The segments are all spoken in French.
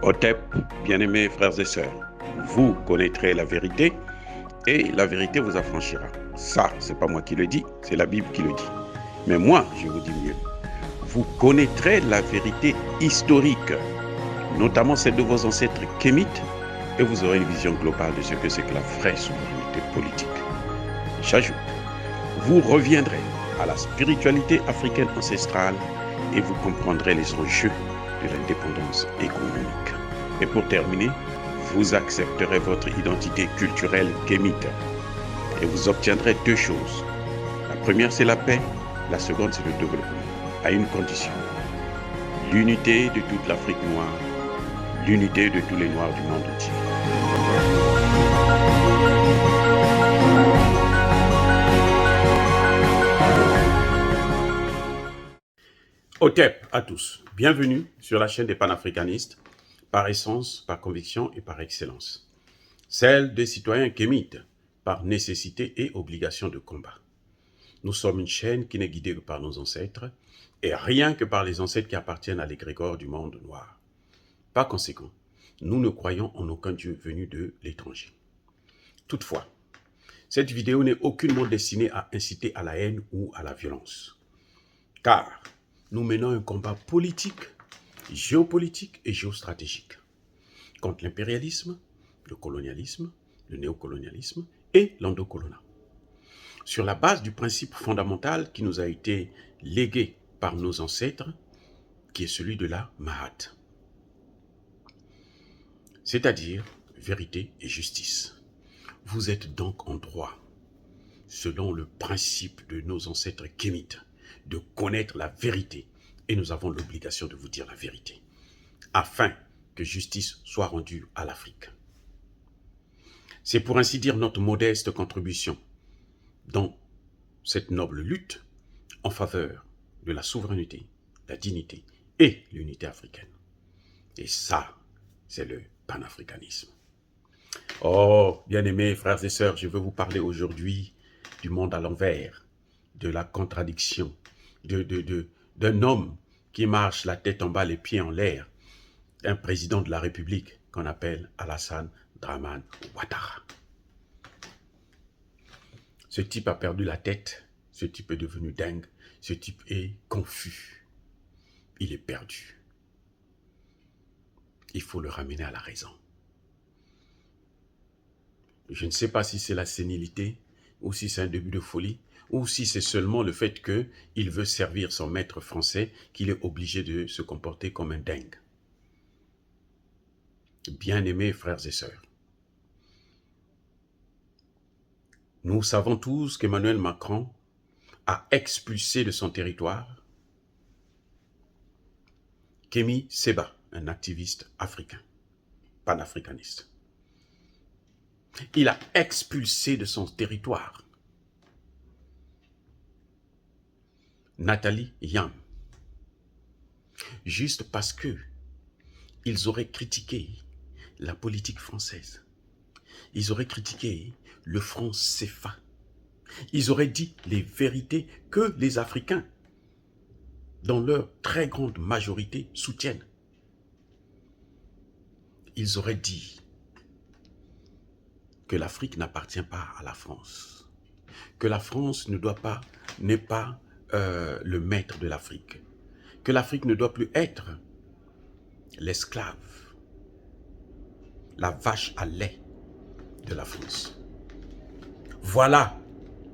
Otep, bien-aimés frères et sœurs, vous connaîtrez la vérité et la vérité vous affranchira. Ça, c'est pas moi qui le dis, c'est la Bible qui le dit. Mais moi, je vous dis mieux. Vous connaîtrez la vérité historique, notamment celle de vos ancêtres kémites, et vous aurez une vision globale de ce que c'est que la vraie souveraineté politique. J'ajoute, vous reviendrez à la spiritualité africaine ancestrale et vous comprendrez les enjeux de l'indépendance économique. Et pour terminer, vous accepterez votre identité culturelle kémite et vous obtiendrez deux choses. La première, c'est la paix. La seconde, c'est le développement, à une condition. L'unité de toute l'Afrique noire, l'unité de tous les Noirs du monde entier. Otep à tous, bienvenue sur la chaîne des panafricanistes, par essence, par conviction et par excellence. Celle des citoyens kémites, par nécessité et obligation de combat. Nous sommes une chaîne qui n'est guidée que par nos ancêtres, et rien que par les ancêtres qui appartiennent à l'égrégore du monde noir. Par conséquent, nous ne croyons en aucun Dieu venu de l'étranger. Toutefois, cette vidéo n'est aucunement destinée à inciter à la haine ou à la violence. Car nous menons un combat politique, géopolitique et géostratégique contre l'impérialisme, le colonialisme, le néocolonialisme et l'endocoloniat. Sur la base du principe fondamental qui nous a été légué par nos ancêtres, qui est celui de la Mahat, c'est-à-dire vérité et justice. Vous êtes donc en droit, selon le principe de nos ancêtres kémites, de connaître la vérité, et nous avons l'obligation de vous dire la vérité, afin que justice soit rendue à l'Afrique. C'est pour ainsi dire notre modeste contribution dans cette noble lutte en faveur de la souveraineté, la dignité et l'unité africaine. Et ça, c'est le panafricanisme. Oh, bien-aimés frères et sœurs, je veux vous parler aujourd'hui du monde à l'envers, de la contradiction, d'un homme qui marche la tête en bas, les pieds en l'air, un président de la République qu'on appelle Alassane Dramane Ouattara. Ce type a perdu la tête, ce type est devenu dingue, ce type est confus, il est perdu. Il faut le ramener à la raison. Je ne sais pas si c'est la sénilité, ou si c'est un début de folie, ou si c'est seulement le fait qu'il veut servir son maître français, qu'il est obligé de se comporter comme un dingue. Bien-aimés frères et sœurs, nous savons tous qu'Emmanuel Macron a expulsé de son territoire Kémi Séba, un activiste africain, panafricaniste. Il a expulsé de son territoire Nathalie Yam, juste parce que ils auraient critiqué la politique française. Ils auraient critiqué le franc CFA. Ils auraient dit les vérités que les Africains, dans leur très grande majorité, soutiennent. Ils auraient dit que l'Afrique n'appartient pas à la France, que la France n'est pas le maître de l'Afrique, que l'Afrique ne doit plus être l'esclave, la vache à lait de la France. Voilà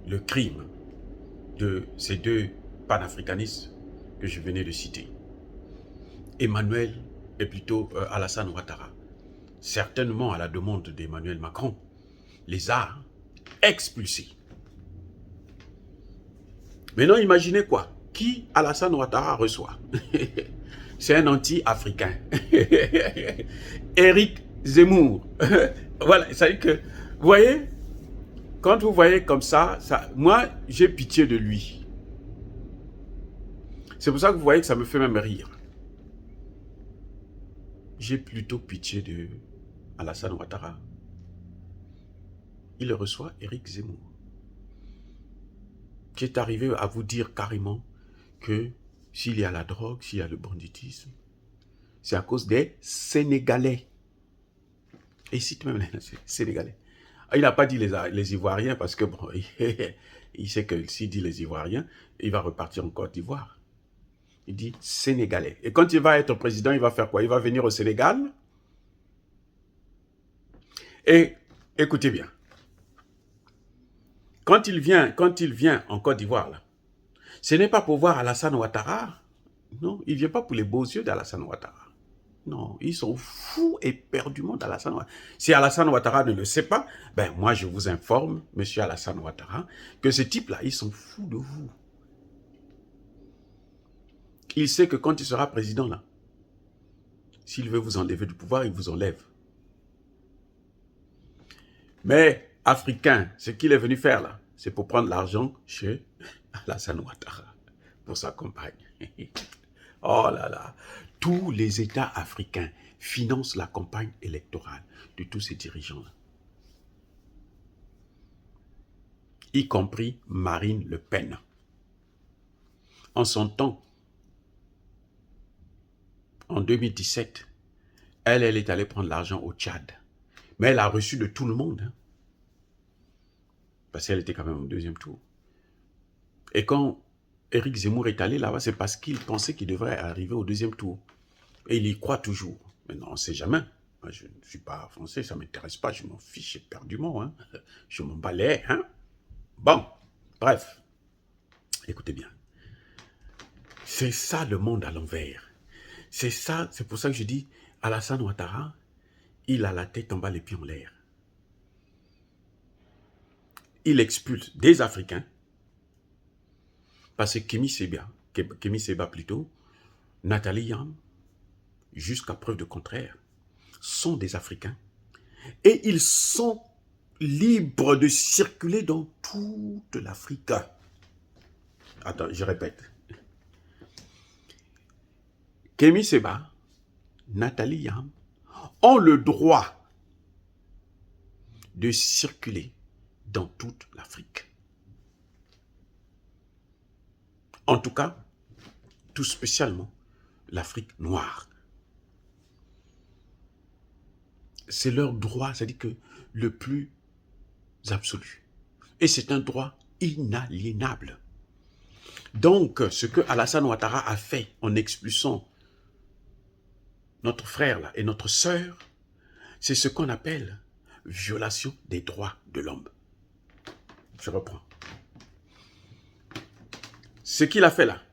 le crime de ces deux panafricanistes que je venais de citer. Alassane Ouattara, certainement à la demande d'Emmanuel Macron, les a expulsés. Maintenant, imaginez quoi? Qui Alassane Ouattara reçoit? C'est un anti-africain. Éric Zemmour. Voilà, ça veut dire que, vous voyez, quand vous voyez comme ça, moi, j'ai pitié de lui. C'est pour ça que vous voyez que ça me fait même rire. J'ai plutôt pitié de Alassane Ouattara. Il reçoit Éric Zemmour, qui est arrivé à vous dire carrément que s'il y a la drogue, s'il y a le banditisme, c'est à cause des Sénégalais. Et il cite même les Sénégalais. Il n'a pas dit les Ivoiriens parce que bon, il sait que s'il dit les Ivoiriens, il va repartir en Côte d'Ivoire. Il dit Sénégalais. Et quand il va être président, il va faire quoi? Il va venir au Sénégal. Et écoutez bien. Quand il vient en Côte d'Ivoire, là, ce n'est pas pour voir Alassane Ouattara. Non, il ne vient pas pour les beaux yeux d'Alassane Ouattara. Non, ils sont fous éperdument d'Alassane Ouattara. Si Alassane Ouattara ne le sait pas, ben moi je vous informe, monsieur Alassane Ouattara, que ce type-là, ils sont fous de vous. Il sait que quand il sera président, là, s'il veut vous enlever du pouvoir, il vous enlève. Mais, Africain, ce qu'il est venu faire, là, c'est pour prendre l'argent chez Alassane Ouattara, pour sa compagne. Oh là là, tous les États africains financent la campagne électorale de tous ces dirigeants-là. Y compris Marine Le Pen. En son temps, en 2017, elle est allée prendre l'argent au Tchad. Mais elle a reçu de tout le monde. Hein, parce qu'elle était quand même au deuxième tour. Et quand Éric Zemmour est allé là-bas, c'est parce qu'il pensait qu'il devrait arriver au deuxième tour. Et il y croit toujours. Mais non, on ne sait jamais. Moi, je ne suis pas français, ça ne m'intéresse pas, je m'en fiche éperdument. Hein. Je m'en balais. Hein. Bon, bref. Écoutez bien. C'est ça le monde à l'envers. C'est ça, c'est pour ça que je dis, Alassane Ouattara, il a la tête en bas, les pieds en l'air. Il expulse des Africains, parce que Kémy Séba plutôt, Nathalie Yam, jusqu'à preuve de contraire, sont des Africains. Et ils sont libres de circuler dans toute l'Afrique. Attends, je répète. Kémy Séba, Nathalie Yam, ont le droit de circuler dans toute l'Afrique. En tout cas, tout spécialement l'Afrique noire. C'est leur droit, c'est-à-dire que le plus absolu. Et c'est un droit inaliénable. Donc, ce que Alassane Ouattara a fait en expulsant notre frère là, et notre sœur, c'est ce qu'on appelle violation des droits de l'homme. Je reprends. Ce qu'il a fait là,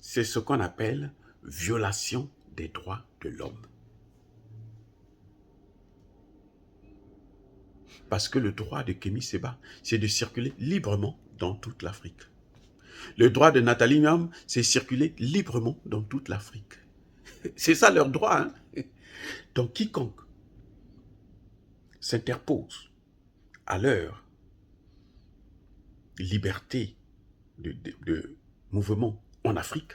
c'est ce qu'on appelle violation des droits de l'homme. Parce que le droit de Kémy Séba, c'est de circuler librement dans toute l'Afrique. Le droit de Nathalie Yam, c'est circuler librement dans toute l'Afrique. C'est ça leur droit. Hein? Donc quiconque s'interpose à leur liberté de mouvement en Afrique,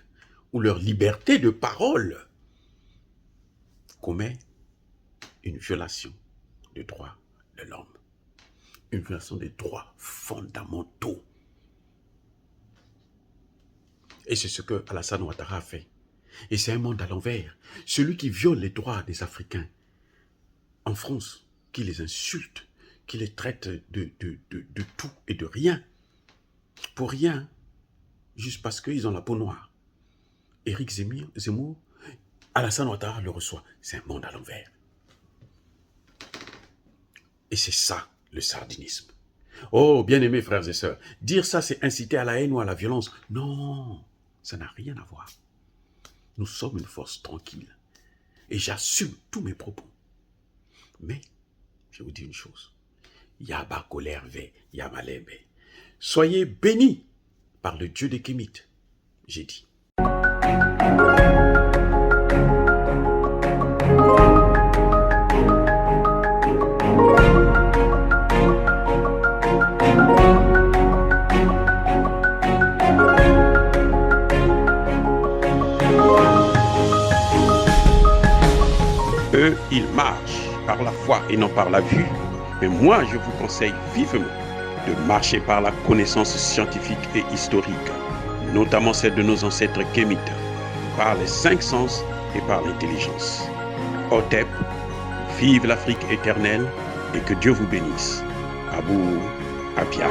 ou leur liberté de parole, commet une violation des droits de l'homme. Une violation des droits fondamentaux. Et c'est ce que Alassane Ouattara a fait. Et c'est un monde à l'envers. Celui qui viole les droits des Africains en France, qui les insulte, qui les traite de tout et de rien, pour rien, juste parce qu'ils ont la peau noire. Éric Zemmour, Alassane Ouattara le reçoit. C'est un monde à l'envers. Et c'est ça, le sardinisme. Oh, bien-aimés frères et sœurs, dire ça, c'est inciter à la haine ou à la violence. Non, ça n'a rien à voir. Nous sommes une force tranquille. Et j'assume tous mes propos. Mais, je vous dis une chose. Yaba Kolerve, Yamalebe. Soyez bénis par le Dieu des Kémites, j'ai dit. Eux, ils marchent par la foi et non par la vue. Mais moi, je vous conseille vivement de marcher par la connaissance scientifique et historique, notamment celle de nos ancêtres kémites, par les 5 sens et par l'intelligence. Otep, vive l'Afrique éternelle et que Dieu vous bénisse. Abou Apia.